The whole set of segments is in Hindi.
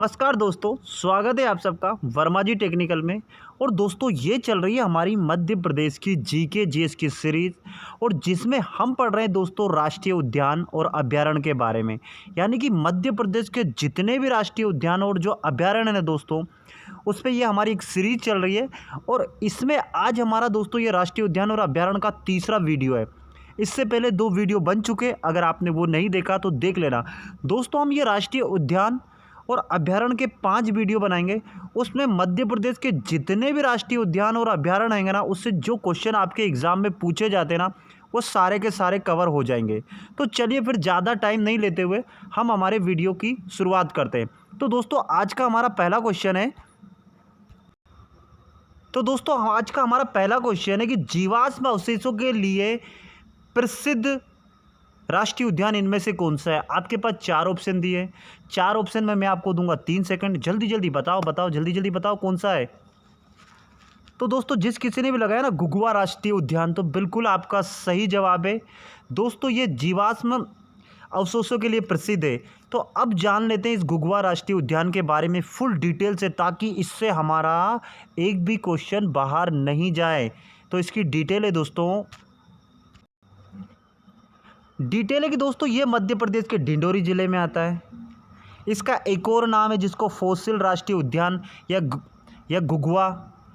नमस्कार दोस्तों, स्वागत है आप सबका वर्मा जी टेक्निकल में। और दोस्तों ये चल रही है हमारी मध्य प्रदेश की जीके जीएस की सीरीज़, और जिसमें हम पढ़ रहे हैं दोस्तों राष्ट्रीय उद्यान और अभयारण्य के बारे में। यानी कि मध्य प्रदेश के जितने भी राष्ट्रीय उद्यान और जो अभयारण्य हैं दोस्तों, उस पर ये हमारी एक सीरीज़ चल रही है। और इसमें आज हमारा दोस्तों ये राष्ट्रीय उद्यान और अभयारण्य का तीसरा वीडियो है। इससे पहले 2 वीडियो बन चुके, अगर आपने वो नहीं देखा तो देख लेना। दोस्तों हम ये राष्ट्रीय उद्यान और अभयारण्य के 5 वीडियो बनाएंगे। उसमें मध्य प्रदेश के जितने भी राष्ट्रीय उद्यान और अभयारण्य हैं ना, उससे जो क्वेश्चन आपके एग्ज़ाम में पूछे जाते हैं ना, वो सारे के सारे कवर हो जाएंगे। तो चलिए फिर ज़्यादा टाइम नहीं लेते हुए हम हमारे वीडियो की शुरुआत करते हैं। तो दोस्तों आज का हमारा पहला क्वेश्चन है कि जीवाश्म अवशेषों के लिए प्रसिद्ध राष्ट्रीय उद्यान इनमें से कौन सा है। आपके पास 4 ऑप्शन दिए, 4 ऑप्शन में मैं आपको दूंगा 3 सेकंड। जल्दी जल्दी बताओ, जल्दी जल्दी बताओ कौन सा है। तो दोस्तों जिस किसी ने भी लगाया ना घुघुआ राष्ट्रीय उद्यान, तो बिल्कुल आपका सही जवाब है। दोस्तों ये जीवाश्म अवशेषों के लिए प्रसिद्ध है। तो अब जान लेते हैं इस घुघुआ राष्ट्रीय उद्यान के बारे में फुल डिटेल से, ताकि इससे हमारा एक भी क्वेश्चन बाहर नहीं जाए। तो इसकी डिटेल है दोस्तों, कि दोस्तों ये मध्य प्रदेश के डिंडोरी ज़िले में आता है। इसका एक और नाम है जिसको फॉसिल राष्ट्रीय उद्यान या घुघुआ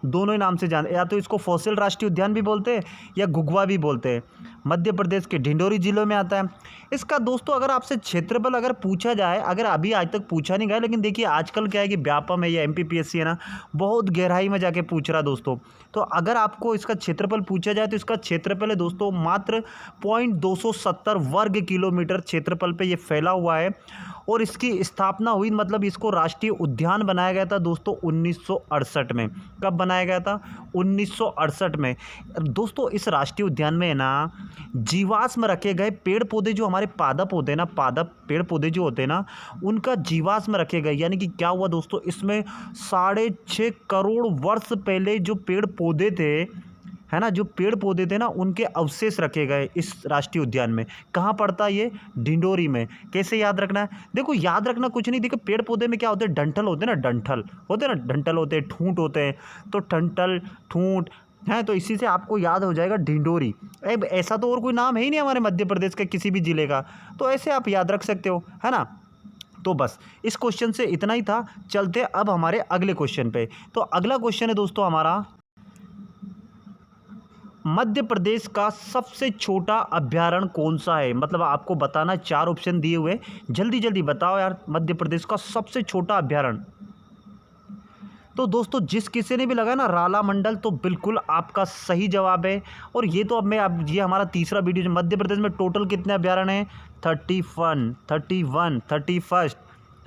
दोनों ही नाम से जान, या तो इसको फॉसिल राष्ट्रीय उद्यान भी बोलते हैं या घुघुआ भी बोलते हैं। मध्य प्रदेश के डिंडोरी जिलों में आता है। इसका दोस्तों अगर आपसे क्षेत्रफल अगर पूछा जाए, अगर अभी आज तक पूछा नहीं गया, लेकिन देखिए आजकल क्या है कि व्यापम है या एमपीपीएससी है ना, बहुत गहराई में जाके पूछ रहा दोस्तों। तो अगर आपको इसका क्षेत्रफल पूछा जाए तो इसका क्षेत्रफल है दोस्तों मात्र 270 वर्ग किलोमीटर क्षेत्रफल पे ये फैला हुआ है। और इसकी स्थापना हुई, मतलब इसको राष्ट्रीय उद्यान बनाया गया था दोस्तों 1968 में। कब बनाया गया था? 1968 में। दोस्तों इस राष्ट्रीय उद्यान में है ना जीवाश्म रखे गए पेड़ पौधे, जो हमारे पादप होते हैं ना, पादप पेड़ पौधे जो होते हैं ना, उनका जीवाश्म रखे गए। यानी कि क्या हुआ दोस्तों, इसमें 6.5 करोड़ वर्ष पहले जो पेड़ पौधे थे, है ना, जो पेड़ पौधे थे ना, उनके अवशेष रखे गए इस राष्ट्रीय उद्यान में। कहाँ पड़ता है ये? डिंडोरी में। कैसे याद रखना है? देखो याद रखना कुछ नहीं, देखो पेड़ पौधे में क्या होते हैं, डंठल होते हैं ना, डंठल होते हैं, ठूंठ होते हैं। तो डंठल ठूंठ है, तो इसी से आपको याद हो जाएगा डिंडोरी। अब ऐसा तो और कोई नाम है ही नहीं हमारे मध्य प्रदेश के किसी भी ज़िले का, तो ऐसे आप याद रख सकते हो, है ना। तो बस इस क्वेश्चन से इतना ही था। चलते अब हमारे अगले क्वेश्चन पे। तो अगला क्वेश्चन है दोस्तों हमारा, मध्य प्रदेश का सबसे छोटा अभयारण्य कौन सा है। मतलब आपको बताना, 4 ऑप्शन दिए हुए, जल्दी जल्दी बताओ यार, मध्य प्रदेश का सबसे छोटा अभयारण्य। तो दोस्तों जिस किसी ने भी लगाया ना राला मंडल, तो बिल्कुल आपका सही जवाब है। और ये तो अब ये हमारा तीसरा वीडियो। मध्य प्रदेश में टोटल कितने अभयारण्य हैं? 31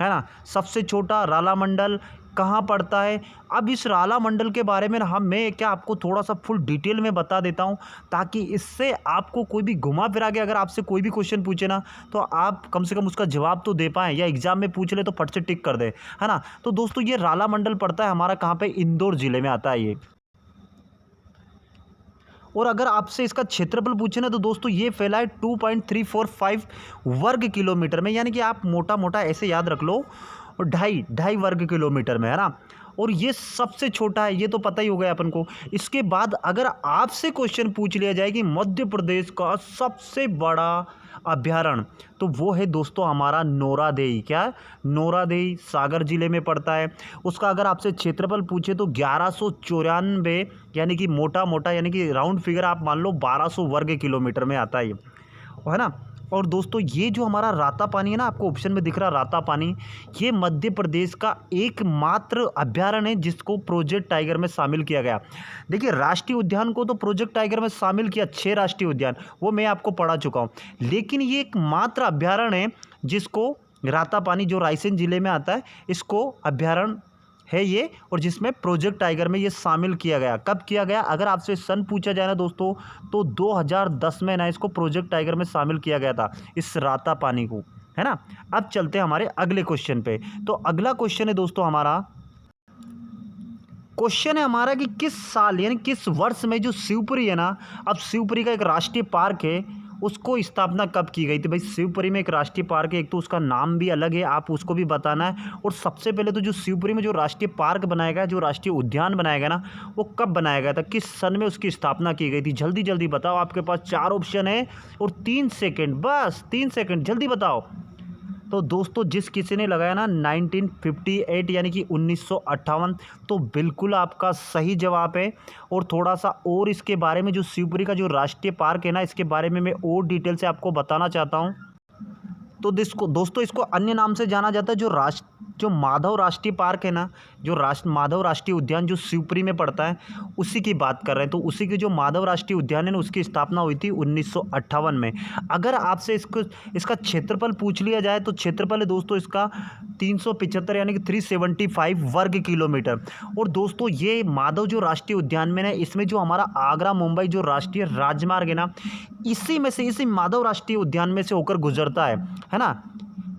है ना। सबसे छोटा राला मंडल कहाँ पड़ता है? अब इस राला मंडल के बारे में मैं क्या आपको थोड़ा सा फुल डिटेल में बता देता हूँ, ताकि इससे आपको कोई भी घुमा फिरा के अगर आपसे कोई भी क्वेश्चन पूछे ना, तो आप कम से कम उसका जवाब तो दे पाएँ, या एग्जाम में पूछ ले तो फट से टिक कर दे, है ना। तो दोस्तों ये राला मंडल पड़ता है हमारा कहाँ पे? इंदौर ज़िले में आता है ये। और अगर आपसे इसका क्षेत्रफल पूछे ना, तो दोस्तों ये फैला है 2.345 वर्ग किलोमीटर में। यानी कि आप मोटा मोटा ऐसे याद रख लो, और ढाई वर्ग किलोमीटर में, है ना। और ये सबसे छोटा है, ये तो पता ही हो गया अपन को। इसके बाद अगर आपसे क्वेश्चन पूछ लिया जाए कि मध्य प्रदेश का सबसे बड़ा अभयारण्य, तो वो है दोस्तों हमारा नौरादेई। क्या? नौरादेई सागर जिले में पड़ता है। उसका अगर आपसे क्षेत्रफल पूछे तो 1194, यानी कि मोटा मोटा, यानी कि राउंड फिगर आप मान लो 1200 वर्ग किलोमीटर में आता है ये, है ना। और दोस्तों ये जो हमारा राता पानी है ना, आपको ऑप्शन में दिख रहा राता पानी, ये मध्य प्रदेश का एकमात्र अभयारण्य है जिसको प्रोजेक्ट टाइगर में शामिल किया गया। देखिए राष्ट्रीय उद्यान को तो प्रोजेक्ट टाइगर में शामिल किया 6 राष्ट्रीय उद्यान, वो मैं आपको पढ़ा चुका हूँ, लेकिन ये एकमात्र अभयारण्य है जिसको राता पानी, जो रायसेन जिले में आता है, इसको अभयारण्य है ये, और जिसमें प्रोजेक्ट टाइगर में ये शामिल किया गया। कब किया गया? अगर आपसे सन पूछा जाए ना दोस्तों, तो 2010 में ना इसको प्रोजेक्ट टाइगर में शामिल किया गया था, इस राता पानी को, है ना। अब चलते हैं हमारे अगले क्वेश्चन पे। तो अगला क्वेश्चन है दोस्तों हमारा, कि किस साल यानी किस वर्ष में जो शिवपुरी है ना, अब शिवपुरी का एक राष्ट्रीय पार्क है, उसको स्थापना कब की गई थी? भाई शिवपुरी में एक राष्ट्रीय पार्क है, एक तो उसका नाम भी अलग है, आप उसको भी बताना है। और सबसे पहले तो जो शिवपुरी में जो राष्ट्रीय पार्क बनाया गया, जो राष्ट्रीय उद्यान बनाया गया ना, वो कब बनाया गया था, किस सन में उसकी स्थापना की गई थी? जल्दी जल्दी बताओ, आपके पास 4 ऑप्शन है और 3 सेकंड, बस 3 सेकंड, जल्दी बताओ। तो दोस्तों जिस किसी ने लगाया ना 1958 यानी कि 1958, तो बिल्कुल आपका सही जवाब है। और थोड़ा सा और इसके बारे में, जो शिवपुरी का जो राष्ट्रीय पार्क है ना, इसके बारे में मैं और डिटेल से आपको बताना चाहता हूँ। तो दोस्तों इसको अन्य नाम से जाना जाता है, जो माधव राष्ट्रीय पार्क है ना, जो माधव राष्ट्रीय उद्यान जो शिवपुरी में पड़ता है, उसी की बात कर रहे हैं। तो उसी की जो माधव राष्ट्रीय उद्यान है ना, उसकी स्थापना हुई थी 1958 में। अगर आपसे इसका क्षेत्रफल पूछ लिया जाए तो क्षेत्रफल है दोस्तों इसका 375 यानी कि 375 वर्ग किलोमीटर। और दोस्तों ये माधव जो राष्ट्रीय उद्यान में ना, इसमें जो हमारा आगरा मुंबई जो राष्ट्रीय राजमार्ग है ना, इसी माधव राष्ट्रीय उद्यान में से होकर गुजरता है ना।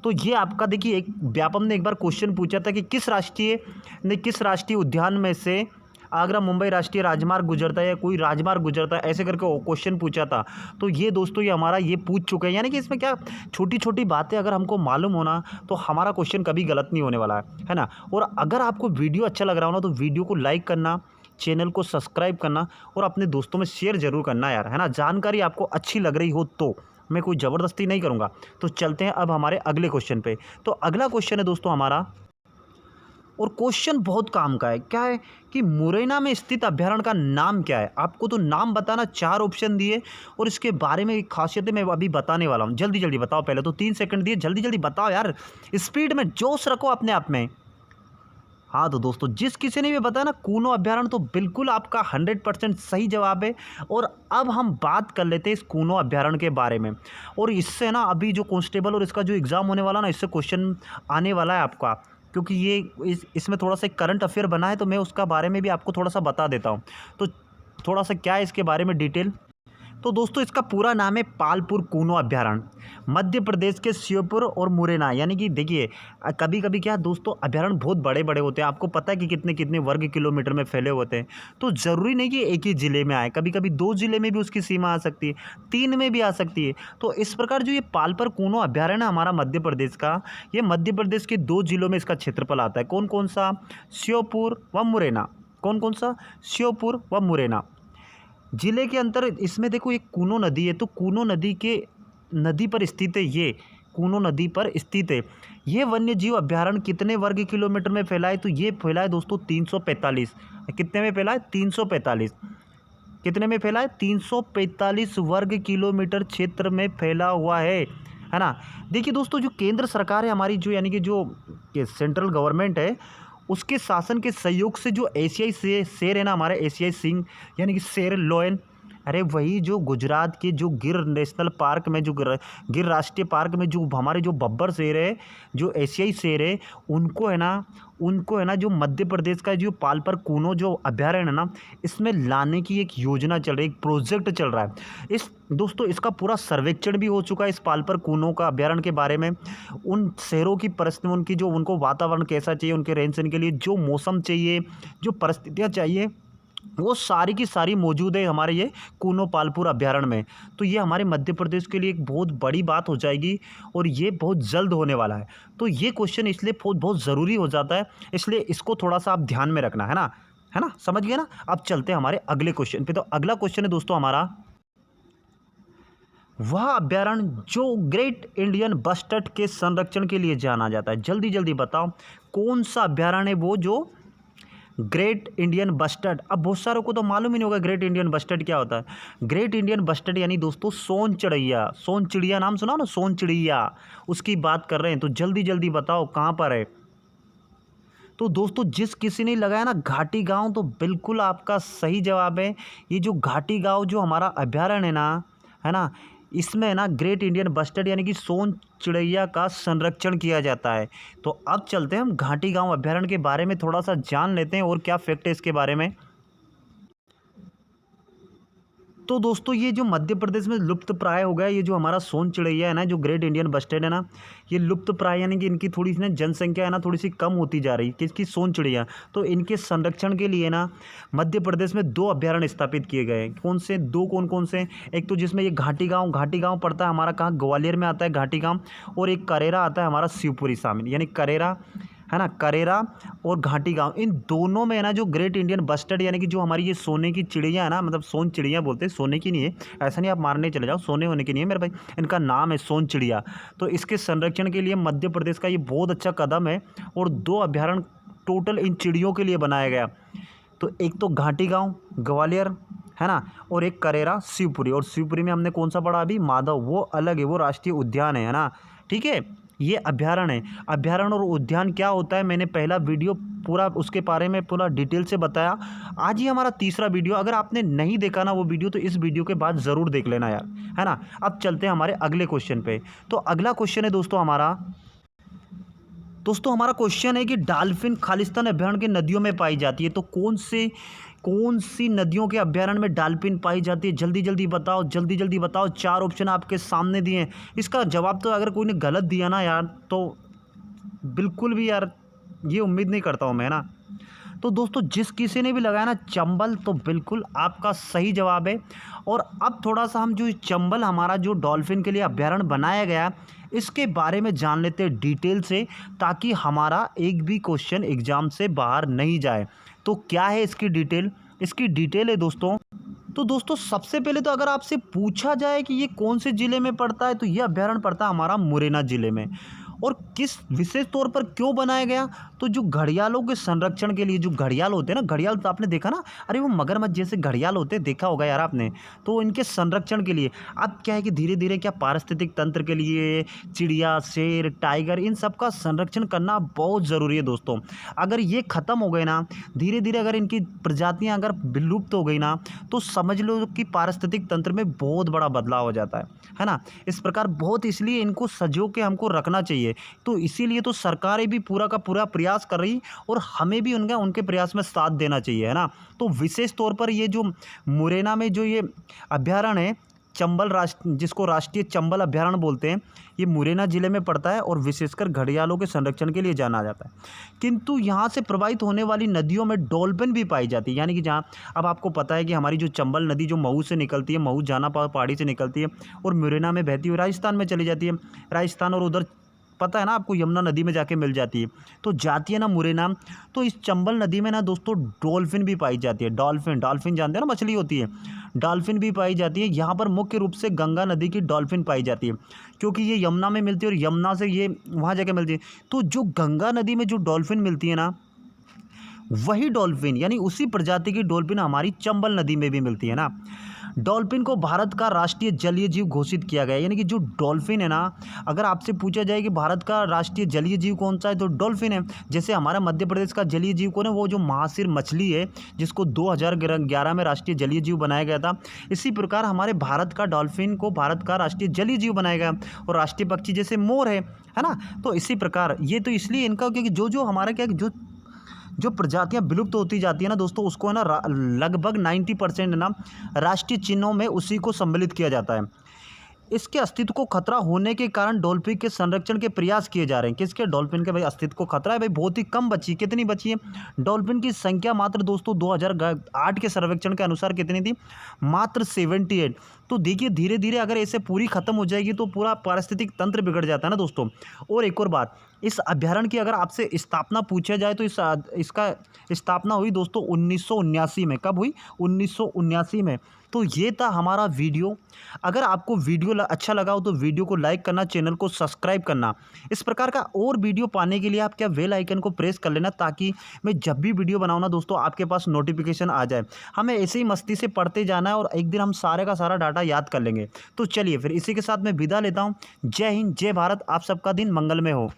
तो ये आपका देखिए, एक व्यापम ने एक बार क्वेश्चन पूछा था कि किस राष्ट्रीय उद्यान में से आगरा मुंबई राष्ट्रीय राजमार्ग गुजरता है या कोई राजमार्ग गुजरता है, ऐसे करके क्वेश्चन पूछा था। तो ये दोस्तों ये हमारा ये पूछ चुके हैं, यानी कि इसमें क्या छोटी छोटी बातें अगर हमको मालूम होना तो हमारा क्वेश्चन कभी गलत नहीं होने वाला है ना। और अगर आपको वीडियो अच्छा लग रहा हो ना, तो वीडियो को लाइक करना, चैनल को सब्सक्राइब करना और अपने दोस्तों में शेयर जरूर करना यार, है ना। जानकारी आपको अच्छी लग रही हो तो, मैं कोई ज़बरदस्ती नहीं करूँगा। तो चलते हैं अब हमारे अगले क्वेश्चन पे। तो अगला क्वेश्चन है दोस्तों हमारा, और क्वेश्चन बहुत काम का है। क्या है कि मुरैना में स्थित अभ्यारण्य का नाम क्या है? आपको तो नाम बताना, 4 ऑप्शन दिए और इसके बारे में खासियतें मैं अभी बताने वाला हूँ। जल्दी जल्दी बताओ, पहले तो 3 सेकंड दिए, जल्दी जल्दी बताओ यार, स्पीड में जोश रखो अपने आप में। हाँ तो दोस्तों जिस किसी ने भी बताया ना कूनो अभ्यारण्य, तो बिल्कुल आपका 100% सही जवाब है। और अब हम बात कर लेते हैं इस कूनो अभ्यारण्य के बारे में। और इससे ना अभी जो कांस्टेबल और इसका जो एग्ज़ाम होने वाला ना, इससे क्वेश्चन आने वाला है आपका, क्योंकि ये इसमें थोड़ा सा करंट अफेयर बना है, तो मैं उसका बारे में भी आपको थोड़ा सा बता देता हूँ। तो थोड़ा सा क्या है इसके बारे में डिटेल। तो दोस्तों इसका पूरा नाम है पालपुर कूनो अभ्यारण्य, मध्य प्रदेश के श्योपुर और मुरैना। यानी कि देखिए कभी कभी क्या दोस्तों, अभ्यारण्य बहुत बड़े बड़े होते हैं, आपको पता है कि कितने कितने वर्ग किलोमीटर में फैले होते हैं। तो ज़रूरी नहीं कि एक ही ज़िले में आए, कभी कभी 2 ज़िले में भी उसकी सीमा आ सकती है, 3 में भी आ सकती है। तो इस प्रकार जो ये पालपुर कूनो अभ्यारण्य हमारा मध्य प्रदेश का, ये मध्य प्रदेश के 2 ज़िलों में इसका क्षेत्रफल आता है। कौन कौन सा? श्योपुर व मुरैना। कौन कौन सा? श्योपुर व मुरैना जिले के अंतर। इसमें देखो एक कूनो नदी है, तो कूनो नदी पर स्थित है, ये कूनो नदी पर स्थित है। ये वन्य जीव अभ्यारण्य कितने वर्ग किलोमीटर में फैला है? तो ये फैला है दोस्तों 345। कितने में फैला है? 345। कितने में फैला है? 345 वर्ग किलोमीटर क्षेत्र में फैला हुआ है ना। देखिए दोस्तों जो केंद्र सरकार है हमारी, जो यानी कि जो सेंट्रल गवर्नमेंट है, उसके शासन के सहयोग से जो एशियाई शेर है ना, हमारे एशियाई सिंह यानी कि शेर लोयन, अरे वही जो गुजरात के जो गिर नेशनल पार्क में, जो गिर राष्ट्रीय पार्क में जो हमारे जो बब्बर शेर है, जो एशियाई शेर है, उनको है ना जो मध्य प्रदेश का जो पालपुर कूनो जो अभ्यारण्य है ना, इसमें लाने की एक योजना चल रही है, एक प्रोजेक्ट चल रहा है। दोस्तों इसका पूरा सर्वेक्षण भी हो चुका है इस पालपुर कूनो का अभ्यारण्य के बारे में। उन शेरों की परिस्थिति, उनकी जो उनको वातावरण कैसा चाहिए, उनके रहन सहन के लिए जो मौसम चाहिए, जो परिस्थितियाँ चाहिए, वो सारी की सारी मौजूद है हमारे ये कूनो पालपुर अभ्यारण्य में। तो ये हमारे मध्य प्रदेश के लिए एक बहुत बड़ी बात हो जाएगी और ये बहुत जल्द होने वाला है। तो ये क्वेश्चन इसलिए बहुत ज़रूरी हो जाता है, इसलिए इसको थोड़ा सा आप ध्यान में रखना, है ना, समझ गए ना। अब चलते हैं हमारे अगले क्वेश्चन पे। तो अगला क्वेश्चन है दोस्तों हमारा, वह अभ्यारण्य जो ग्रेट इंडियन बस्टर्ड के संरक्षण के लिए जाना जाता है। जल्दी जल्दी बताओ कौन सा अभ्यारण्य है वो जो ग्रेट इंडियन बस्टर्ड। अब बहुत सारों को तो मालूम ही नहीं होगा ग्रेट इंडियन बस्टर्ड क्या होता है। ग्रेट इंडियन बस्टर्ड यानी दोस्तों सोन चिड़िया, नाम सुना ना, सोन चिड़िया, उसकी बात कर रहे हैं। तो जल्दी जल्दी बताओ कहाँ पर है। तो दोस्तों जिस किसी ने लगाया ना घाटी गांव, तो बिल्कुल आपका सही जवाब है। ये जो घाटी गांव जो हमारा अभ्यारण्य है ना, इसमें ना ग्रेट इंडियन बस्टर्ड यानी कि सोन चिड़ैया का संरक्षण किया जाता है। तो अब चलते हैं हम घाटी गांव अभ्यारण्य के बारे में थोड़ा सा जान लेते हैं और क्या फैक्ट है इसके बारे में। तो दोस्तों ये जो मध्य प्रदेश में लुप्त प्राय हो गया, ये जो हमारा सोन चिड़ैया है ना, जो ग्रेट इंडियन बस्टर्ड है ना, ये लुप्त प्राय यानी कि इनकी थोड़ी सी ना जनसंख्या है ना थोड़ी सी कम होती जा रही है, किसकी, सोन चिड़ैया। तो इनके संरक्षण के लिए ना मध्य प्रदेश में 2 अभ्यारण्य स्थापित किए गए हैं। कौन से 2, कौन से? एक तो जिसमें ये घाटी गाँव पड़ता है हमारा, कहाँ, ग्वालियर में आता है घाटी गाँव, और एक करेरा आता है हमारा शिवपुरी शामिल, यानी करेरा है ना, करेरा और घाटी गाँव, इन दोनों में है ना जो ग्रेट इंडियन बस्टर्ड यानी कि जो हमारी ये सोने की चिड़िया है ना, मतलब सोन चिड़िया बोलते हैं, सोने की नहीं है, ऐसा नहीं आप मारने चले जाओ, सोने होने की नहीं है मेरे भाई, इनका नाम है सोन चिड़िया। तो इसके संरक्षण के लिए मध्य प्रदेश का ये बहुत अच्छा कदम है, और 2 अभ्यारण्य टोटल इन चिड़ियों के लिए बनाया गया। तो एक तो घाटी गाँव ग्वालियर है ना, और एक करेरा शिवपुरी, और शिवपुरी में हमने कौन सा पढ़ा अभी, माधव, वो अलग है, वो राष्ट्रीय उद्यान है ना, ठीक है। ये अभ्यारण्य है। अभ्यारण्य और उद्यान क्या होता है, मैंने पहला वीडियो पूरा उसके बारे में पूरा डिटेल से बताया। आज ही हमारा तीसरा वीडियो, अगर आपने नहीं देखा ना वो वीडियो, तो इस वीडियो के बाद ज़रूर देख लेना यार, है ना। अब चलते हैं हमारे अगले क्वेश्चन पे। तो अगला क्वेश्चन है दोस्तों हमारा क्वेश्चन है कि डॉल्फिन खालिस्तान अभ्यारण्य की नदियों में पाई जाती है। तो कौन सी नदियों के अभ्यारण्य में डॉल्फिन पाई जाती है, जल्दी जल्दी बताओ, जल्दी जल्दी बताओ। 4 ऑप्शन आपके सामने दिए हैं। इसका जवाब तो अगर कोई ने गलत दिया ना यार, तो बिल्कुल भी यार ये उम्मीद नहीं करता हूँ मैं ना। तो दोस्तों जिस किसी ने भी लगाया ना चंबल, तो बिल्कुल आपका सही जवाब है। और अब थोड़ा सा हम जो चंबल हमारा जो डॉल्फिन के लिए अभ्यारण्य बनाया गया, इसके बारे में जान लेते हैं डिटेल से, ताकि हमारा एक भी क्वेश्चन एग्जाम से बाहर नहीं जाए। तो क्या है इसकी डिटेल? इसकी डिटेल है दोस्तों, तो दोस्तों सबसे पहले तो अगर आपसे पूछा जाए कि ये कौन से ज़िले में पड़ता है, तो ये अभ्यारण्य पड़ता है हमारा मुरैना ज़िले में। और किस विशेष तौर पर क्यों बनाया गया, तो जो घड़ियालों के संरक्षण के लिए, जो घड़ियाल होते हैं ना, घड़ियाल तो आपने देखा ना, अरे वो मगरमच्छ जैसे घड़ियाल होते हैं, देखा होगा यार आपने। तो इनके संरक्षण के लिए अब क्या है कि धीरे धीरे क्या पारिस्थितिक तंत्र के लिए चिड़िया, शेर, टाइगर, इन सब का संरक्षण करना बहुत ज़रूरी है दोस्तों। अगर ये ख़त्म हो गए ना, धीरे धीरे अगर इनकी प्रजातियाँ अगर विलुप्त हो गई ना, तो समझ लो कि पारिस्थितिक तंत्र में बहुत बड़ा बदलाव हो जाता है ना। इस प्रकार बहुत, इसलिए इनको सजो के हमको रखना चाहिए। तो इसीलिए तो सरकारें भी पूरा का पूरा प्रयास कर रही, और हमें भी उनके प्रयास में साथ देना चाहिए, है ना। तो विशेष तौर पर ये जो मुरैना में जो ये अभ्यारण्य है, चंबल जिसको राष्ट्रीय चंबल अभ्यारण्य बोलते हैं, ये मुरैना ज़िले में पड़ता है, और विशेषकर घड़ियालों के संरक्षण के लिए जाना जाता है। किंतु यहाँ से प्रवाहित होने वाली नदियों में डॉल्फिन भी पाई जाती है, यानी कि जहाँ, अब आपको पता है कि हमारी जो चंबल नदी जो महू से निकलती है, महू जानापावर पहाड़ी से निकलती है, और मुरैना में बहती हुई राजस्थान में चली जाती है, राजस्थान, और उधर पता है ना आपको यमुना नदी में जाके मिल जाती है, तो जाती है ना मुरैना। तो इस चंबल नदी में ना दोस्तों डॉल्फिन भी पाई जाती है। डॉल्फिन जानते हैं ना, मछली होती है, डॉल्फिन भी पाई जाती है। यहाँ पर मुख्य रूप से गंगा नदी की डॉल्फिन पाई जाती है, क्योंकि ये यमुना में मिलती है, और यमुना से ये वहाँ जाके मिलती है। तो जो गंगा नदी में जो डॉल्फिन मिलती है ना, वही डॉल्फिन यानी उसी प्रजाति की डॉल्फिन हमारी चंबल नदी में भी मिलती है ना। डॉल्फिन को भारत का राष्ट्रीय जलीय जीव घोषित किया गया है, यानी कि जो डॉल्फिन है ना, अगर आपसे पूछा जाए कि भारत का राष्ट्रीय जलीय जीव कौन सा है, तो डॉल्फिन है। जैसे हमारा मध्य प्रदेश का जलीय जीव कौन है, वो जो महासिर मछली है, जिसको 2011 में राष्ट्रीय जलीय जीव बनाया गया था। इसी प्रकार हमारे भारत का डॉल्फिन को भारत का राष्ट्रीय जलीय जीव बनाया गया, और राष्ट्रीय पक्षी जैसे मोर है ना। तो इसी प्रकार ये तो इसलिए इनका, क्योंकि जो हमारा क्या, जो प्रजातियां विलुप्त होती जाती है ना दोस्तों, उसको है ना लगभग 90% ना राष्ट्रीय चिन्हों में उसी को सम्मिलित किया जाता है। इसके अस्तित्व को खतरा होने के कारण डॉल्फिन के संरक्षण के प्रयास किए जा रहे हैं। किसके? डॉल्फिन के भाई अस्तित्व को खतरा है भाई, बहुत ही कम बची। कितनी बची है? डॉल्फिन की संख्या मात्र दोस्तों 2008 के सर्वेक्षण के अनुसार कितनी थी? मात्र 78। तो देखिए धीरे धीरे अगर ऐसे पूरी खत्म हो जाएगी तो पूरा पारिस्थितिक तंत्र बिगड़ जाता है ना दोस्तों। और एक और बात, इस अभ्यारण्य की अगर आपसे स्थापना पूछा जाए तो इसका स्थापना हुई दोस्तों 1979 में। कब हुई? 1979 में। तो ये था हमारा वीडियो। अगर आपको वीडियो अच्छा लगा हो तो वीडियो को लाइक करना, चैनल को सब्सक्राइब करना। इस प्रकार का और वीडियो पाने के लिए आप क्या बेल आइकन को प्रेस कर लेना, ताकि मैं जब भी वीडियो बनाऊँ ना दोस्तों आपके पास नोटिफिकेशन आ जाए। हमें ऐसे ही मस्ती से पढ़ते जाना है, और एक दिन हम सारे का सारा डाटा याद कर लेंगे। तो चलिए फिर इसी के साथ मैं विदा लेता हूँ। जय हिंद, जय भारत। आप सबका दिन मंगलमय हो।